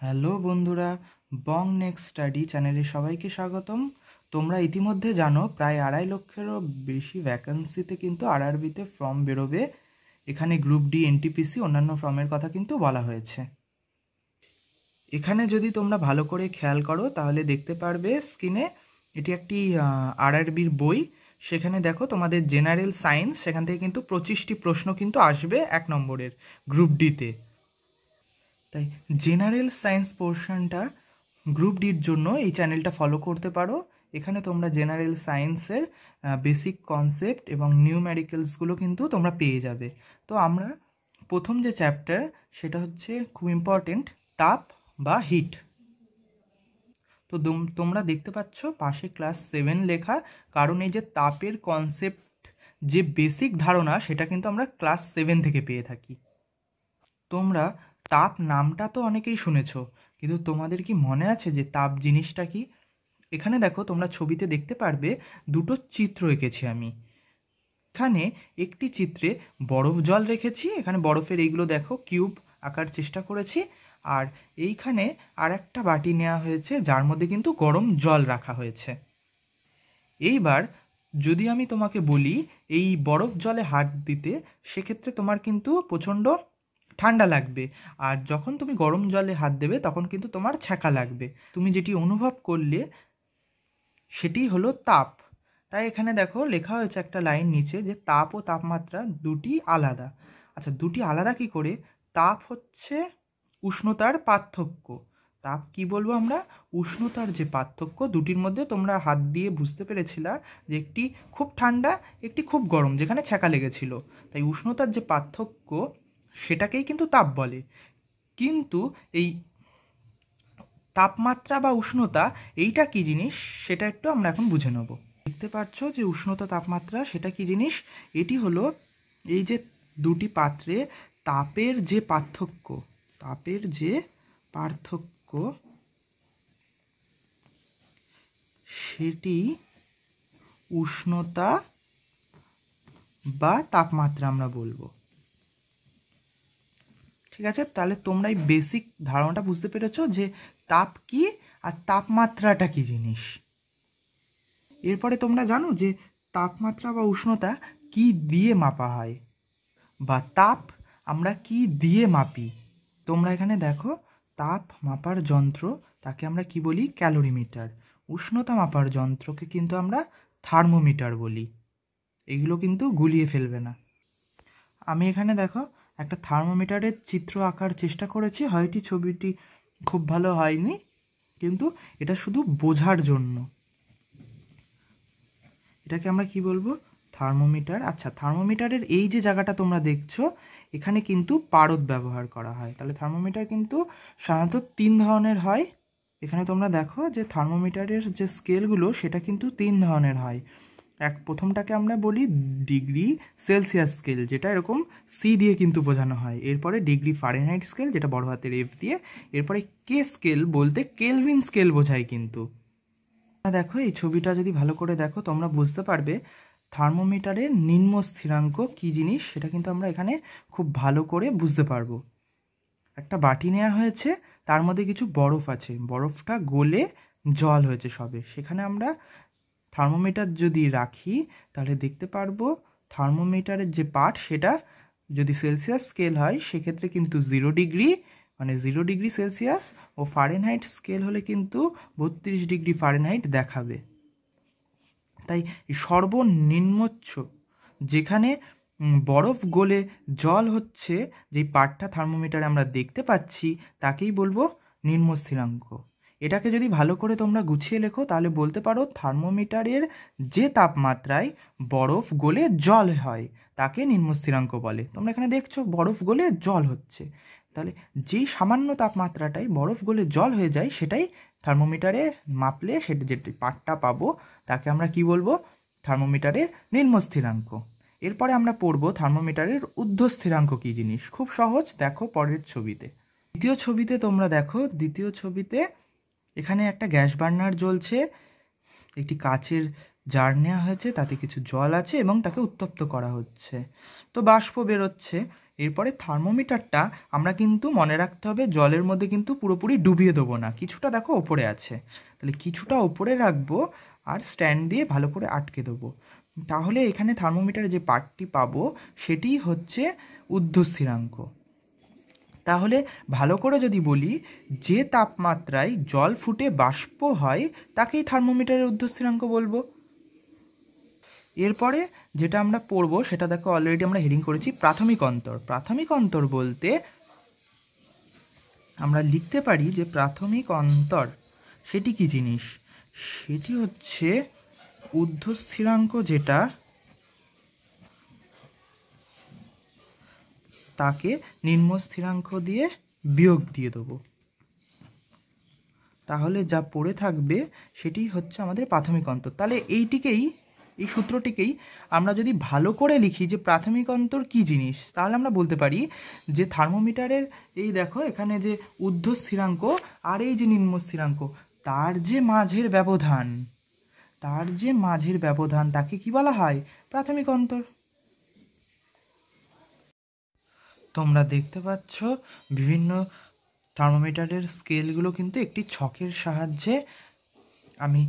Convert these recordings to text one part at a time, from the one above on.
Hello বন্ধুরা, বং next study চ্যানেলে সবাইকে স্বাগতম। তোমরা ইতিমধ্যে জানো প্রায় 2.5 লক্ষেরও বেশি ভ্যাকেন্সিতে কিন্তু আরআরবিতে ফর্ম বেরোবে। এখানে গ্রুপ ডি, এনটিপিসি, অন্যান্য ফর্মের কথা কিন্তু বলা হয়েছে। এখানে যদি তোমরা ভালো করে খেয়াল করো তাহলে দেখতে পারবে স্ক্রিনে এটি একটি আরআরবির বই। সেখানে দেখো তোমাদের জেনারেল সায়েন্স, সেখান থেকে কিন্তু 25টি প্রশ্ন কিন্তু আসবে 1 নম্বরের গ্রুপ ডিতে। তাই জেনারেল সায়েন্স পোর্শনটা গ্রুপ ডির জন্য এই চ্যানেলটা ফলো করতে পারো। এখানে তোমরা জেনারেল সায়েন্সের বেসিক কনসেপ্ট এবং নিউমেরিক্যালসগুলো কিন্তু তোমরা পেয়ে যাবে। তো আমরা প্রথম যে চ্যাপ্টার সেটা হচ্ছে খুব ইম্পর্টেন্ট, তাপ বা হিট। তো তোমরা দেখতে পাচ্ছ পাশে ক্লাস 7 লেখা, কারণ এই যে তাপের কনসেপ্ট, যে বেসিক ধারণা, সেটা কিন্তু আমরা ক্লাস 7 থেকে পেয়ে থাকি। তোমরা তাপ নামটা তো অনেকেই শুনেছো, কিন্তু তোমাদের কি মনে আছে যে তাপ জিনিসটা কি? এখানে দেখো, তোমরা ছবিতে দেখতে পারবে দুটো চিত্র এঁকেছি আমি। এখানে একটি চিত্রে বরফ জল রেখেছি, এখানে বরফের এইগুলো দেখো কিউব আঁকার চেষ্টা করেছি। আর এইখানে আর একটা বাটি নেওয়া হয়েছে যার মধ্যে কিন্তু গরম জল রাখা হয়েছে। এইবার যদি আমি তোমাকে বলি এই বরফ জলে হাত দিতে, সেক্ষেত্রে তোমার কিন্তু প্রচণ্ড ঠান্ডা লাগবে, আর যখন তুমি গরম জলে হাত দেবে তখন কিন্তু তোমার ছ্যাঁকা লাগবে। তুমি যেটি অনুভব করলে সেটি হলো তাপ। তাই এখানে দেখো লেখা হয়েছে একটা লাইন নিচে যে তাপ ও তাপমাত্রা দুটি আলাদা। আচ্ছা, দুটি আলাদা কি করে? তাপ হচ্ছে উষ্ণতার পার্থক্য। তাপ কি বলবো আমরা? উষ্ণতার যে পার্থক্য দুটির মধ্যে। তোমরা হাত দিয়ে বুঝতে পেরেছিলা যে একটি খুব ঠান্ডা, একটি খুব গরম, যেখানে ছ্যাঁকা লেগেছিল। তাই উষ্ণতার যে পার্থক্য সেটাকেই কিন্তু তাপ বলে। কিন্তু এই তাপমাত্রা বা উষ্ণতা এইটা কি জিনিস সেটা একটু আমরা এখন বুঝে নেব। দেখতে পাচ্ছ যে উষ্ণতা, তাপমাত্রা সেটা কি জিনিস? এটি হলো এই যে দুটি পাত্রে তাপের যে পার্থক্য, তাপের যে পার্থক্য সেটি উষ্ণতা বা তাপমাত্রা আমরা বলবো। ঠিক আছে, তাহলে তোমরা এই বেসিক ধারণাটা বুঝতে পেরেছো যে তাপ কি আর তাপমাত্রাটা কি জিনিস। এরপরে তোমরা জানো যে তাপমাত্রা বা উষ্ণতা কি দিয়ে মাপা হয়, বা তাপ আমরা কি দিয়ে মাপি। তোমরা এখানে দেখো, তাপ মাপার যন্ত্র তাকে আমরা কি বলি? ক্যালোরিমিটার। উষ্ণতা মাপার যন্ত্রকে কিন্তু আমরা থার্মোমিটার বলি। এগুলো কিন্তু গুলিয়ে ফেলবে না। আমি এখানে দেখো একটা থার্মোমিটারের চিত্র আঁকার চেষ্টা করেছি, হয়তো ছবিটি খুব ভালো হয়নি, কিন্তু এটা শুধু বোঝার জন্য। এটাকে আমরা কি বলবো? থার্মোমিটার। আচ্ছা, থার্মোমিটারের এই যে জায়গাটা তোমরা দেখছো, এখানে কিন্তু পারদ ব্যবহার করা হয়। তাহলে থার্মোমিটার কিন্তু সাধারণত 3 ধরনের হয়। এখানে তোমরা দেখো যে থার্মোমিটারের যে স্কেলগুলো সেটা কিন্তু 3 ধরনের হয়। প্রথমটাকে আমরা বলি ডিগ্রি সেলসিয়াস স্কেল, যেটা এরকম সি দিয়ে কিন্তু বোঝানো হয়। এরপরে ডিগ্রি ফারেনহাইট স্কেল, যেটা বড় হাতের এফ দিয়ে। এরপরে কে স্কেল বলতে কেলভিন স্কেল বোঝায় কিন্তু। দেখো এই ছবিটা যদি ভালো করে দেখো তোমরা বুঝতে পারবে থার্মোমিটারের নিম্ন স্থিরাঙ্ক কি জিনিস সেটা কিন্তু আমরা এখানে খুব ভালো করে বুঝতে পারবো। একটা বাটি নেওয়া হয়েছে, তার মধ্যে কিছু বরফ আছে, বরফটা গলে জল হয়েছে সবে। সেখানে আমরা থার্মোমিটার যদি রাখি তাহলে দেখতে পারবো থার্মোমিটারের যে পার্ট সেটা যদি সেলসিয়াস স্কেল হয় সেক্ষেত্রে কিন্তু 0 ডিগ্রি, মানে 0 ডিগ্রি সেলসিয়াস, ও ফারেনহাইট স্কেল হলে কিন্তু 32 ডিগ্রি ফারেনহাইট দেখাবে। তাই সর্বনিম্নোচ্চ যেখানে বরফ গলে জল হচ্ছে, যেই পার্টটা থার্মোমিটারে আমরা দেখতে পাচ্ছি তাকেই বলবো নিম্ন স্থিরাঙ্ক। এটাকে যদি ভালো করে তোমরা গুছিয়ে লেখো তাহলে বলতে পারো থার্মোমিটারের যে তাপমাত্রায় বরফ গলে জল হয় তাকে নিম্ন স্থিরাঙ্ক বলে। তোমরা এখানে দেখছো বরফ গলে জল হচ্ছে, তাহলে যেই সামান্য তাপমাত্রাটায় বরফ গলে জল হয়ে যায় সেটাই থার্মোমিটারে মাপলে সেটা যে পার্টটা পাবো তাকে আমরা কি বলবো? থার্মোমিটারের নিম্ন স্থিরাঙ্ক। এরপরে আমরা পড়ব থার্মোমিটারের ঊর্ধ্ব স্থিরাঙ্ক কী জিনিস। খুব সহজ, দেখো পরের ছবিতে। দ্বিতীয় ছবিতে তোমরা দেখো, দ্বিতীয় ছবিতে এখানে একটা গ্যাস বার্নার জ্বলছে, একটি কাচের জার নেওয়া হয়েছে, তাতে কিছু জল আছে এবং তাকে উত্তপ্ত করা হচ্ছে। তো বাষ্প বেরোচ্ছে, এরপরে থার্মোমিটারটা আমরা কিন্তু মনে রাখতে হবে জলের মধ্যে কিন্তু পুরোপুরি ডুবিয়ে দেবো না, কিছুটা দেখো ওপরে আছে, তাহলে কিছুটা ওপরে রাখবো আর স্ট্যান্ড দিয়ে ভালো করে আটকে দেবো। তাহলে এখানে থার্মোমিটারে যে পার্টটি পাবো সেটি হচ্ছে ঊর্ধ্বস্থিরাঙ্ক। তাহলে ভালো করে যদি বলি, যে তাপমাত্রায় জল ফুটে বাষ্প হয় তাকেই থার্মোমিটারের ঊর্ধ্বস্থিরাঙ্ক বলবো। এরপরে যেটা আমরা পড়বো সেটা দেখো অলরেডি আমরা হেডিং করেছি প্রাথমিক অন্তর। প্রাথমিক অন্তর বলতে আমরা লিখতে পারি যে প্রাথমিক অন্তর সেটি কি জিনিস, সেটি হচ্ছে ঊর্ধ্বস্থিরাঙ্ক, যেটা তাকে নিম্ন স্থিরাঙ্ক দিয়ে বিয়োগ দিয়ে দেবো, তাহলে যা পড়ে থাকবে সেটি হচ্ছে আমাদের প্রাথমিক অন্তর। তাহলে এই সূত্রটিকেই আমরা যদি ভালো করে লিখি যে প্রাথমিক অন্তর কি জিনিস, তাহলে আমরা বলতে পারি যে থার্মোমিটারের এই দেখো এখানে যে ঊর্ধ্ব স্থিরাঙ্ক আর এই যে নিম্ন স্থিরাঙ্ক, তার যে মাঝের ব্যবধান তাকে কি বলা হয়, প্রাথমিক অন্তর। তোমরা দেখতে পাচ্ছ বিভিন্ন থার্মোমিটারের স্কেলগুলো কিন্তু একটি ছকের সাহায্যে আমি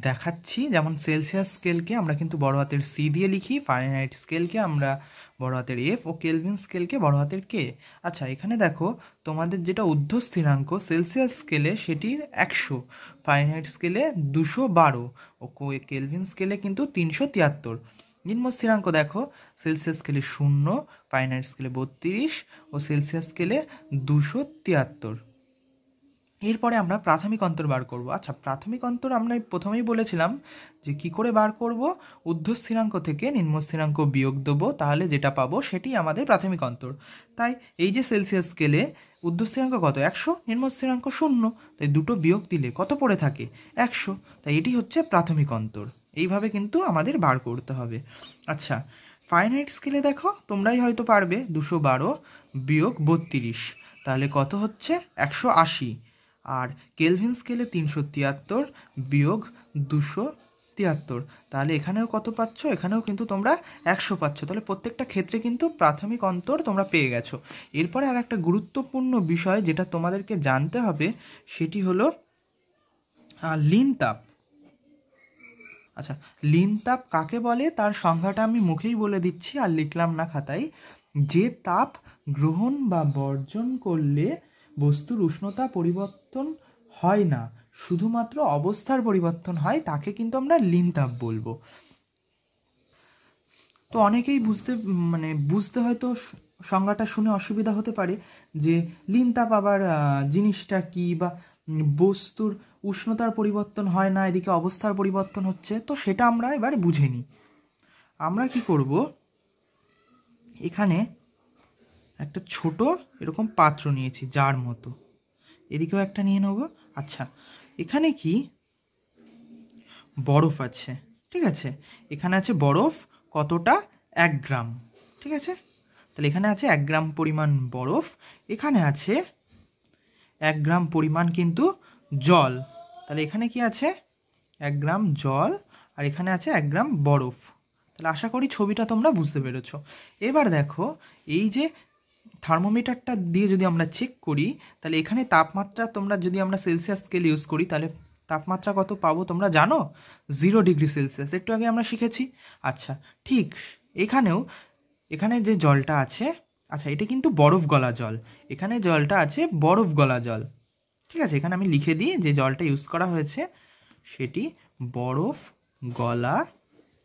দেখাচ্ছি। যেমন সেলসিয়াস স্কেলকে আমরা কিন্তু বড় হাতের সি দিয়ে লিখি, ফারেনহাইট স্কেলকে আমরা বড় হাতের এফ ও কেলভিন স্কেলকে বড় হাতের কে। আচ্ছা, এখানে দেখো তোমাদের যেটা ঊর্ধ্ব স্থিরাঙ্ক সেলসিয়াস স্কেলে সেটির 100, ফারেনহাইট স্কেলে 212 ও কেলভিন স্কেলে কিন্তু 373। নিম্ন স্থিরাঙ্ক দেখো সেলসিয়াস স্কেলে 0, ফারেনহাইট স্কেলে 32 ও সেলসিয়াস স্কেলে 273। এরপরে আমরা প্রাথমিক অন্তর বার করব। আচ্ছা, প্রাথমিক অন্তর আমরা প্রথমেই বলেছিলাম যে কি করে বার করব, ঊর্ধ্ব স্থিরাঙ্ক থেকে নিম্ন স্থিরাঙ্ক বিয়োগ দেবো, তাহলে যেটা পাবো সেটি আমাদের প্রাথমিক অন্তর। তাই এই যে সেলসিয়াস স্কেলে ঊর্ধ্ব স্থিরাঙ্ক কত 100, নিম্ন স্থিরাঙ্ক 0, তাই দুটো বিয়োগ দিলে কত পড়ে থাকে 100, তাই এটি হচ্ছে প্রাথমিক অন্তর। এইভাবে কিন্তু আমাদের বার করতে হবে। আচ্ছা, ফারেনহাইট স্কেলে দেখো তোমরাই হয়তো পারবে 212 বিয়োগ 32, তাহলে কত হচ্ছে 180। আর কেলভিন স্কেলে 373 বিয়োগ 273, তাহলে এখানেও কত পাচ্ছ, এখানেও কিন্তু তোমরা 100 পাচ্ছ। তাহলে প্রত্যেকটা ক্ষেত্রে কিন্তু প্রাথমিক অন্তর তোমরা পেয়ে গেছো। এরপরে আর একটা গুরুত্বপূর্ণ বিষয় যেটা তোমাদেরকে জানতে হবে সেটি হলো লিন তাপ। আচ্ছা, লিন তাপ কাকে বলে তার সংজ্ঞাটা আমি মুখেই বলে দিচ্ছি, আর লিখলাম না খাতায়। যে তাপ গ্রহণ বা বর্জন করলে বস্তুর উষ্ণতা পরিবর্তন হয় না, শুধুমাত্র অবস্থার পরিবর্তন হয়, তাকে কিন্তু আমরা লিন তাপ বলবো। তো অনেকেই বুঝতে হয়তো সংজ্ঞাটা শুনে অসুবিধা হতে পারে যে লিন তাপ আবার জিনিসটা কি, বা বস্তুর উষ্ণতার পরিবর্তন হয় না, এদিকে অবস্থার পরিবর্তন হচ্ছে। তো সেটা আমরা এবার বুঝে নিই। আমরা কি করব, এখানে একটা ছোট এরকম পাত্র নিয়েছি যার মতো, এদিকেও একটা নিয়ে নেব। আচ্ছা, এখানে কি বরফ আছে, ঠিক আছে, এখানে আছে বরফ কতটা 1 গ্রাম, ঠিক আছে, তাহলে এখানে আছে 1 গ্রাম পরিমাণ বরফ, এখানে আছে 1 গ্রাম পরিমাণ কিন্তু জল, তাহলে এখানে কি আছে 1 গ্রাম জল, আর এখানে আছে 1 গ্রাম বরফ। তাহলে আশা করি ছবিটা তোমরা বুঝতে পেরেছো। এবার দেখো এই যে থার্মোমিটারটা দিয়ে যদি আমরা চেক করি, তাহলে এখানে তাপমাত্রা তোমরা যদি আমরা সেলসিয়াস স্কেল ইউজ করি তাহলে তাপমাত্রা কত পাবো তোমরা জানো, 0 ডিগ্রি সেলসিয়াস, একটু আগে আমরা শিখেছি। আচ্ছা, ঠিক এখানে যে জলটা আছে, আচ্ছা এটা কিন্তু বরফ গলা জল, এখানে জলটা আছে বরফ গলা জল, ঠিক আছে, এখানে আমি লিখে দিই যে জলটা ইউজ করা হয়েছে সেটি বরফ গলা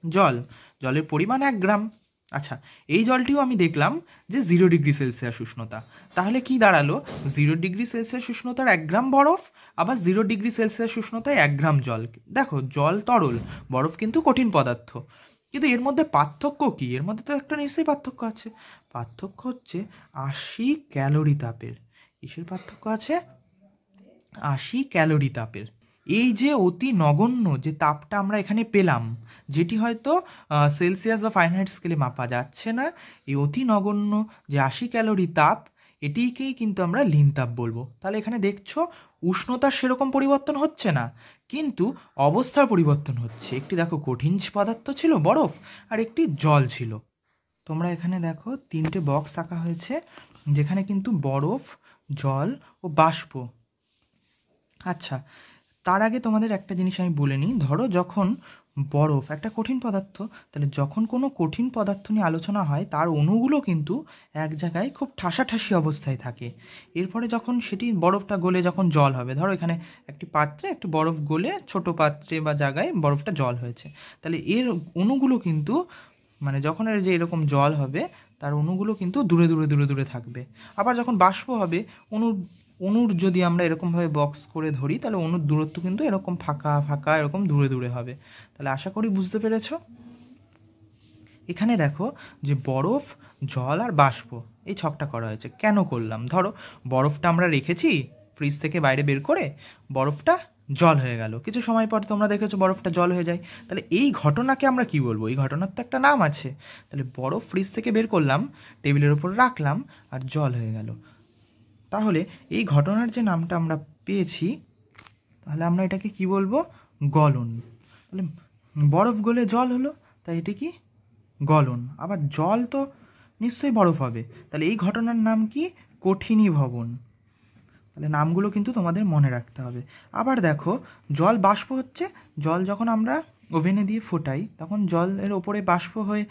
জল, জলের পরিমাণ 1 গ্রাম। আচ্ছা, এই জলটিও আমি দেখলাম যে 0 ডিগ্রি সেলসিয়াস উষ্ণতা, তাহলে কি দাঁড়ালো 0 ডিগ্রি সেলসিয়াস উষ্ণতার 1 গ্রাম বরফ, আবার 0 ডিগ্রি সেলসিয়াস উষ্ণতায় 1 গ্রাম জল। দেখো জল তরল, বরফ কিন্তু কঠিন পদার্থ, কিন্তু এর মধ্যে পার্থক্য কি, এর মধ্যে তো একটা নিশ্চয়ই পার্থক্য আছে, পার্থক্য হচ্ছে 80 ক্যালোরি তাপের। কিসের পার্থক্য আছে, 80 ক্যালোরি তাপের। এই যে অতি নগণ্য যে তাপটা আমরা এখানে পেলাম, যেটি হয়তো সেলসিয়াস বা ফারেনহাইট স্কেলে মাপা যাচ্ছে না, এই অতি নগণ্য যে 80 ক্যালোরি তাপ, এটিকেই কিন্তু আমরা লিন তাপ বলবো। তাহলে এখানে দেখছো উষ্ণতার সেরকম পরিবর্তন হচ্ছে না, কিন্তু অবস্থার পরিবর্তন হচ্ছে। একটি দেখো কঠিন পদার্থ ছিল বরফ, আর একটি জল ছিল। তোমরা এখানে দেখো 3টে বক্স আঁকা হয়েছে, যেখানে কিন্তু বরফ, জল ও বাষ্প। আচ্ছা, তার আগে তোমাদের একটা জিনিস আমি বলে নিই। ধরো যখন বরফ একটা কঠিন পদার্থ, তাহলে যখন কোনো কঠিন পদার্থ নিয়ে আলোচনা হয় তার অণুগুলো কিন্তু এক জায়গায় খুব ঠাসাঠাসি অবস্থায় থাকে। এরপরে যখন সেটি বরফটা গলে যখন জল হবে, ধরো এখানে একটি পাত্রে একটি বরফ গলে ছোট পাত্রে বা জায়গায় বরফটা জল হয়েছে, তাহলে এর অণুগুলো কিন্তু মানে যখন এর যে এরকম জল হবে তার অণুগুলো কিন্তু দূরে দূরে দূরে দূরে থাকবে। আবার যখন বাষ্প হবে, অণুর যদি আমরা এরকমভাবে বক্স করে ধরি, তাহলে অণুর দূরত্ব কিন্তু এরকম ফাঁকা ফাঁকা এরকম দূরে দূরে হবে। তাহলে আশা করি বুঝতে পেরেছো। এখানে দেখো যে বরফ, জল আর বাষ্প এই ছকটা করা হয়েছে। কেন করলাম? ধরো বরফটা আমরা রেখেছি ফ্রিজ থেকে বাইরে বের করে, বরফটা জল হয়ে গেল, কিছু সময় পর তোমরা দেখেছো বরফটা জল হয়ে যায়। তাহলে এই ঘটনাকে আমরা কি বলবো? এই ঘটনার তো একটা নাম আছে। তাহলে বরফ ফ্রিজ থেকে বের করলাম, টেবিলের ওপর রাখলাম আর জল হয়ে গেল। তাহলে এই ঘটনার যে নামটা আমরা পেয়েছি, তাহলে আমরা এটাকে কি বলবো? গলন। তাহলে বরফ গলে জল হলো, তাই এটি কি? গলন। আবার জল তো নিশ্চয়ই বরফ হবে, তাহলে এই ঘটনার নাম কি? কঠিনীভবন। তাহলে নামগুলো কিন্তু তোমাদের মনে রাখতে হবে। আবার দেখো জল বাষ্প হচ্ছে, জল যখন আমরা ওভেনে দিয়ে ফোটাই তখন জলের ওপরে বাষ্প হয়ে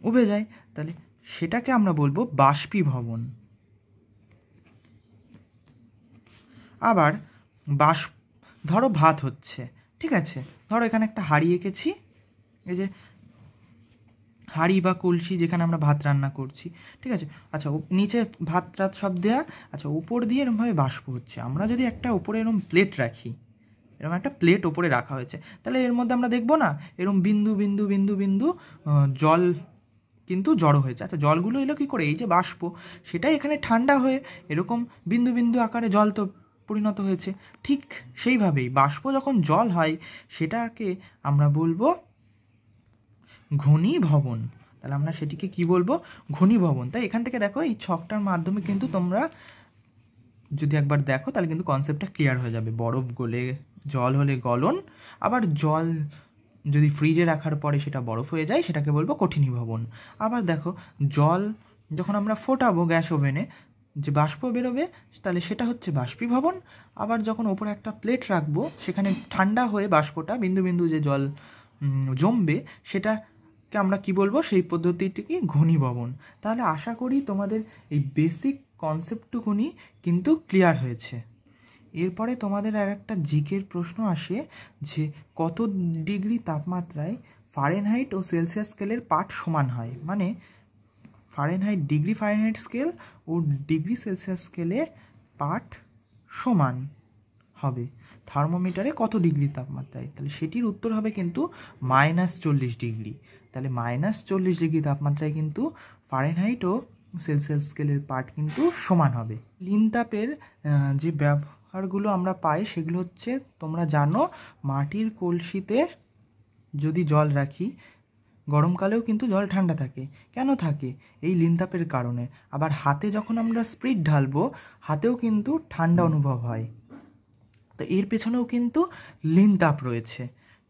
উবে যায়, তাহলে সেটাকে আমরা বলবো বাষ্পীভবন। আবার ধরো ভাত হচ্ছে, ঠিক আছে, ধরো এখানে একটা হাঁড়ি এঁকেছি, এই যে হাঁড়ি বা কলসি যেখানে আমরা ভাত রান্না করছি, ঠিক আছে। আচ্ছা, নিচে ভাত টাত সব দেওয়া, আচ্ছা উপর দিয়ে এরকমভাবে বাষ্প হচ্ছে। আমরা যদি একটা উপরে এরকম প্লেট রাখি, এরকম একটা প্লেট ওপরে রাখা হয়েছে, তাহলে এর মধ্যে আমরা দেখবো না এরকম বিন্দু বিন্দু বিন্দু বিন্দু জল কিন্তু জড়ো হয়েছে। আচ্ছা, জলগুলো এলো কী করে? এই যে বাষ্প, সেটাই এখানে ঠান্ডা হয়ে এরকম বিন্দু বিন্দু আকারে জল তো পরিণত হয়েছে। ঠিক সেইভাবেই বাষ্প যখন জল হয় সেটাকে আমরা বলবো ঘনীভবন। তাহলে আমরা সেটিকে কি বলবো? ঘনীভবন। তাই এখান থেকে দেখো এই ছকটার মাধ্যমে কিন্তু তোমরা যদি একবার দেখো তাহলে কিন্তু কনসেপ্টটা ক্লিয়ার হয়ে যাবে। বরফ গলে জল হলে গলন, আবার জল যদি ফ্রিজে রাখার পরে সেটা বরফ হয়ে যায় সেটাকে বলবো কঠিনীভবন। আবার দেখো জল যখন আমরা ফোটাবো গ্যাস ওভেনে, যে বাষ্প বেরোবে তাহলে সেটা হচ্ছে বাষ্পীভবন। আবার যখন ওপরে একটা প্লেট রাখবো সেখানে ঠান্ডা হয়ে বাষ্পটা বিন্দু বিন্দু যে জল জমবে সেটাকে আমরা কি বলবো? সেই পদ্ধতিটিকে ঘনীভবন। তাহলে আশা করি তোমাদের এই বেসিক কনসেপ্টটুকুনি কিন্তু ক্লিয়ার হয়েছে। এরপরে তোমাদের আর একটা জিকের প্রশ্ন আসে যে কত ডিগ্রি তাপমাত্রায় ফারেনহাইট ও সেলসিয়াস স্কেলের পাঠ সমান হয়। মানে ডিগ্রি ফারেনহাইট স্কেল ও ডিগ্রি সেলসিয়াস স্কেলে পাঠ সমান হবে থার্মোমিটারে কত ডিগ্রি তাপমাত্রায়? তাহলে সেটির উত্তর হবে কিন্তু -40 ডিগ্রি। তাহলে -40 ডিগ্রি তাপমাত্রায় কিন্তু ফারেনহাইট ও সেলসিয়াস স্কেলের পাঠ কিন্তু সমান হবে। লিনতাপের যে ব্যবহারগুলো আমরা পাই সেগুলো হচ্ছে, তোমরা জানো মাটির কলসিতে যদি জল রাখি গরমকালেও কিন্তু জল ঠান্ডা থাকে। কেন থাকে? এই লিনতাপের কারণে। আবার হাতে যখন আমরা স্পিরিট ঢালবো হাতেও কিন্তু ঠান্ডা অনুভব হয়। তো এর পেছনেও কিন্তু লিনতাপ রয়েছে,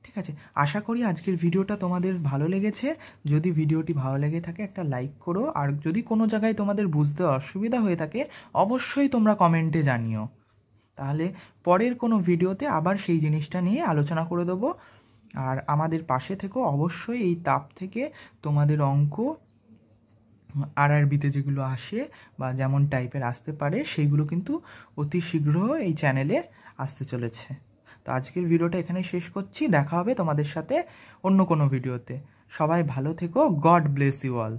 ঠিক আছে। আশা করি আজকের ভিডিওটা তোমাদের ভালো লেগেছে। যদি ভিডিওটি ভালো লেগে থাকে একটা লাইক করো, আর যদি কোনো জায়গায় তোমাদের বুঝতে অসুবিধা হয়ে থাকে অবশ্যই তোমরা কমেন্টে জানিও। তাহলে পরের কোনো ভিডিওতে আবার সেই জিনিসটা নিয়ে আলোচনা করে দেবো। আর আমাদের পাশে থেকো অবশ্যই। এই তাপ থেকে তোমাদের অঙ্ক আরআরবিতে যেগুলো আসে বা যেমন টাইপের আসতে পারে সেইগুলো কিন্তু অতি শীঘ্র এই চ্যানেলে আসতে চলেছে। তো আজকের ভিডিওটা এখানে শেষ করছি। দেখা হবে তোমাদের সাথে অন্য কোনো ভিডিওতে। সবাই ভালো থেকো। God bless you all.